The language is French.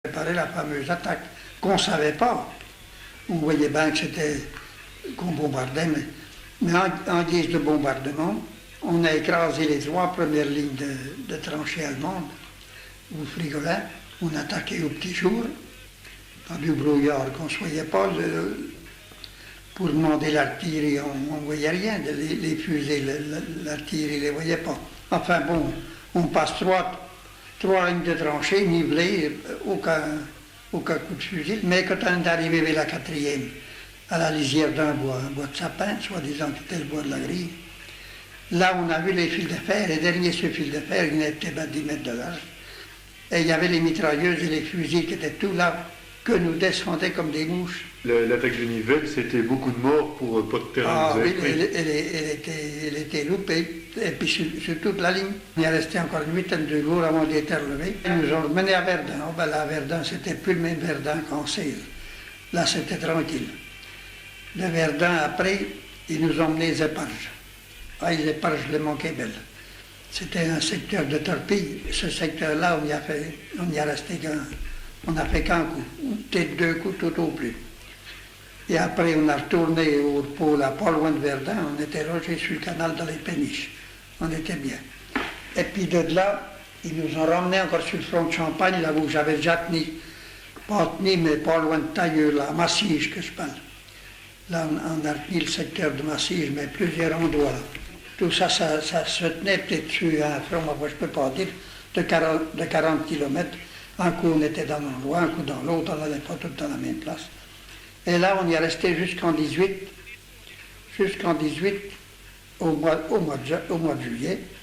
Préparer la fameuse attaque qu'on ne savait pas. On voyait bien que c'était qu'on bombardait, mais en guise de bombardement, on a écrasé les 3 premières lignes de tranchées allemandes, ou frigolins. On attaquait au petit jour, dans du brouillard qu'on ne voyait pas. Pour demander l'artillerie, on ne voyait rien. Les fusées, l'artillerie ne les voyait pas. Enfin bon, on passe 3 lignes de tranchées, nivelées, aucun coup de fusil. Mais quand on est arrivé vers la 4e, à la lisière d'un bois, un bois de sapin, soi-disant que c'était le bois de la grille, là on a vu les fils de fer, et derrière ce fil de fer, il n'était pas 10 mètres de large. Et il y avait les mitrailleuses et les fusils qui étaient tout là, que nous descendaient comme des mouches. L'attaque de Nivelles, c'était beaucoup de morts pour peu de terrain. Ah oui, elle était loupée. Et puis sur toute la ligne, il est resté encore une huitaine de jours avant d'être relevé. Ils nous ont menés à Verdun. Oh, ben là, à Verdun, c'était plus le même Verdun qu'en Cire. Là, c'était tranquille. De Verdun, après, ils nous ont menés aux éparges. Ah, les éparges, je les manquais belles. C'était un secteur de torpille. Ce secteur-là, on n'y a resté on n'a fait qu'un coup, peut-être 2 coups tout au plus. Et après, on a retourné au pôle, à pas loin de Verdun, on était logés sur le canal dans les péniches. On était bien. Et puis de là, ils nous ont ramenés encore sur le front de Champagne, là où j'avais déjà tenu, mais pas loin de Tailleux, là, à Massige que je parle. Là, on a tenu le secteur de Massige, mais plusieurs endroits. Tout ça, ça se tenait peut-être sur un front, moi je ne peux pas dire, de 40 km. Un coup on était dans l'endroit, un coup dans l'autre, on n'allait pas tout dans la même place. Et là on y est resté jusqu'en 18, au mois de juillet.